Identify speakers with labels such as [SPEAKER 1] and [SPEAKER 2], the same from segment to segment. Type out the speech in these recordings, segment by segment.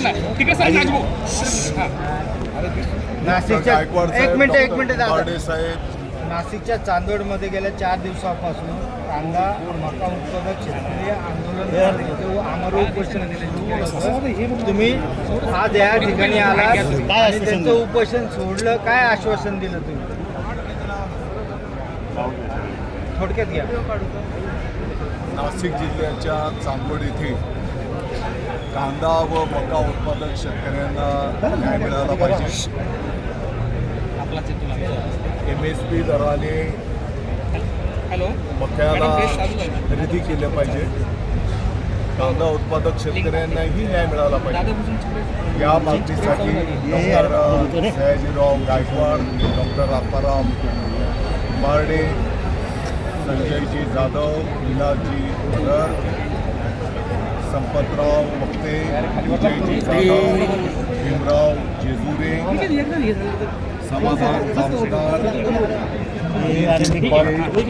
[SPEAKER 1] नाही. ठीक आहे सर, नाचबो. हां.
[SPEAKER 2] नाशिकच्या एक मिनिट दादा.
[SPEAKER 3] साहेब
[SPEAKER 2] नाशिकच्या चांदवडमध्ये गेल्या 4 दिवसापासून कांदा मका उत्पादक शेतकरी आंदोलन करते, आमरण उपोषण केलं. तुम्ही आज या ठिकाणी आला आणि त्यांचं उपोषण सोडलं, काय आश्वासन दिलं तुम्ही? थोडक्यात घ्या.
[SPEAKER 3] नाशिक जिल्ह्याच्या चांदवड येथे कांदा व मका उत्पादक शेतकऱ्यांना न्याय मिळाला पाहिजे. MSP दराने
[SPEAKER 1] हॅलो.
[SPEAKER 3] मक्याला खरेदी केलं पाहिजे. कांदा उत्पादक शेतकऱ्यांनाही न्याय मिळाला पाहिजे. या मागणीसाठी डॉक्टर सयाजीराव गायकवाड, डॉक्टर आत्माराम बारडे, संजयजी जाधव, विलासजी धर, संपतराव मक्ते, विजयजी जाधव, भीमराव जेजुरे, समाधान जामदार,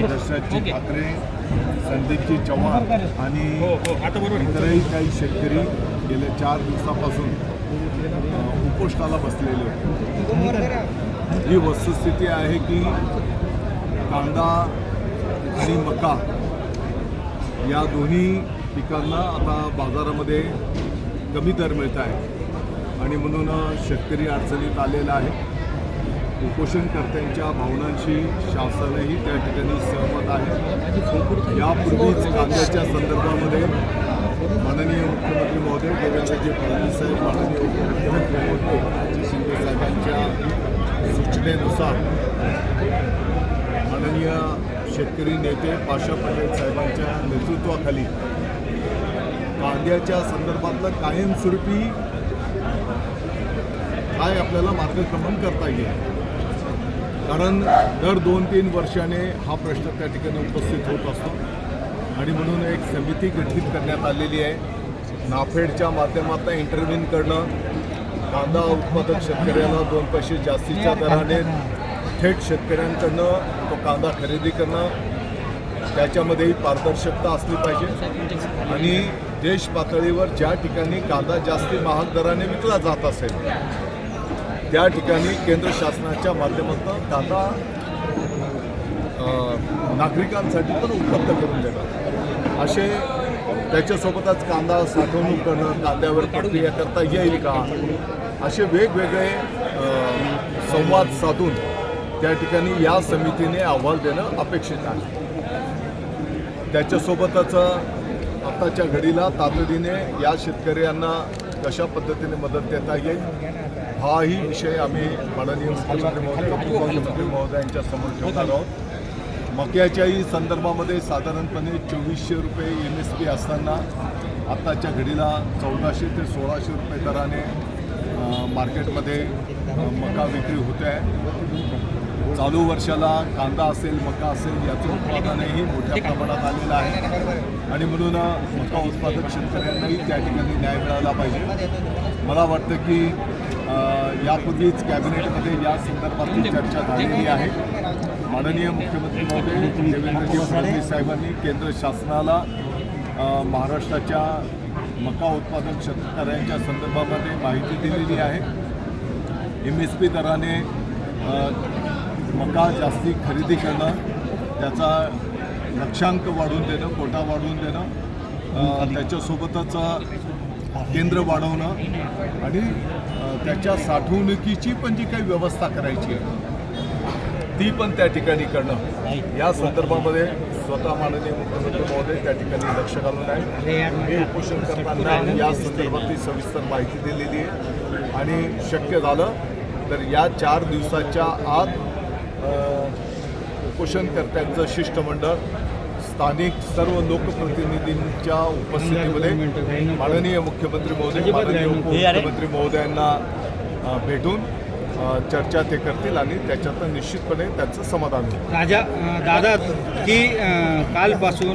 [SPEAKER 3] दशरथजी ठाकरे, संदीपजी चव्हाण आणि इतरही काही शेतकरी गेल्या 4 दिवसापासून उपोषणाला बसलेले होते. ही वस्तुस्थिती आहे की कांदा आणि मका या दोन्ही पिकांना आता बाजारामध्ये कमी दर मिळत आहे आणि म्हणून शेतकरी अडचणीत आलेला आहे. उपोषणकर्त्यांच्या भावनांशी शासनही त्या ठिकाणी सहमत आहे. यापूर्वीच कांद्याच्या संदर्भामध्ये माननीय मुख्यमंत्री महोदय देवेंद्रजी फडणवीस साहेब, माननीय उपमुख्यमंत्री महोदय शिंदे साहेबांच्या सूचनेनुसार माननीय शेतकरी नेते पाशा पटेल साहेबांच्या नेतृत्वाखाली कांद्याच्या संदर्भातलं कायमस्वरूपी काय आपल्याला मार्गक्रमण करता येईल. कारण दर 2-3 वर्षाने हा प्रश्न त्या ठिकाणी उपस्थित होत असतो आणि म्हणून एक समिती गठीत करण्यात आलेली आहे. नाफेडच्या माध्यमातून इंटरव्ह्यू करणं, कांदा उत्पादक शेतकऱ्यांना 2 पैसे जास्तीच्या दराने थेट शेतकऱ्यांकडनं तो कांदा खरेदी करणं, त्याच्यामध्येही पारदर्शकता असली पाहिजे आणि देश पातळीवर ज्या ठिकाणी कांदा जास्ती महाग दराने विकला जात असेल त्या ठिकाणी केंद्र शासनाच्या माध्यमातून कांदा नागरिकांसाठी पण उपलब्ध करून देणं, असे त्याच्यासोबतच कांदा साठवणूक करणं, कांद्यावर प्रक्रिया करता येईल का, असे वेगवेगळे संवाद साधून त्या ठिकाणी या समितीने अहवाल देणं अपेक्षित आहे. त्याच्यासोबतच आत्ताच्या घडीला तातडीने या शेतकऱ्यांना कशा पद्धतीने मदत देता येईल हाही विषय आम्ही माननीय मुख्यमंत्री महोदय उपमुख्यमंत्री महोदयांच्या समोर ठेवणार आहोत. मक्याच्याही संदर्भामध्ये साधारणपणे 2400 रुपये MSP असताना आत्ताच्या घडीला 1400 ते 1600 रुपये दराने मार्केटमध्ये मका विक्री होते आहे. चालू वर्षाला कांदा असेल, मका असेल याचं उत्पादनही मोठ्या प्रमाणात आलेलं आहे आणि म्हणून मका उत्पादक शेतकऱ्यांनाही त्या ठिकाणी न्याय मिळाला पाहिजे. मला वाटतं की यापूर्वीच कॅबिनेटमध्ये या संदर्भातली चर्चा झालेली आहे. माननीय मुख्यमंत्री महोदय देवेंद्रजी फडणवीस साहेबांनी केंद्र शासनाला महाराष्ट्राच्या मका उत्पादक शेतकऱ्यांच्या संदर्भामध्ये माहिती दिलेली आहे. MSP दराने मका जास्ती खरेदी करणं, त्याचा लक्षांक वाढवून देणं, कोटा वाढवून देणं, त्याच्यासोबतच केंद्र वाढवणं आणि त्याच्या साठवणुकीची पण जी काही व्यवस्था करायची आहे ती पण त्या ठिकाणी करणं, या संदर्भामध्ये स्वतः माननीय मुख्यमंत्री महोदय त्या ठिकाणी लक्ष घालून आहे. हे उपोषण करताना या संदर्भातली सविस्तर माहिती दिलेली आहे आणि शक्य झालं तर या 4 दिवसाच्या आत उपोषणकर्त्यांचं शिष्टमंडळ स्थानिक सर्व लोकप्रतिनिधींच्या उपस्थितीमध्ये माननीय मुख्यमंत्री महोदय, माननीय उपमुख्यमंत्री महोदयांना भेटून चर्चा ते करतील आणि त्याच्यातून निश्चितपणे त्यांचं समाधान होईल.
[SPEAKER 2] दादा की कालपासून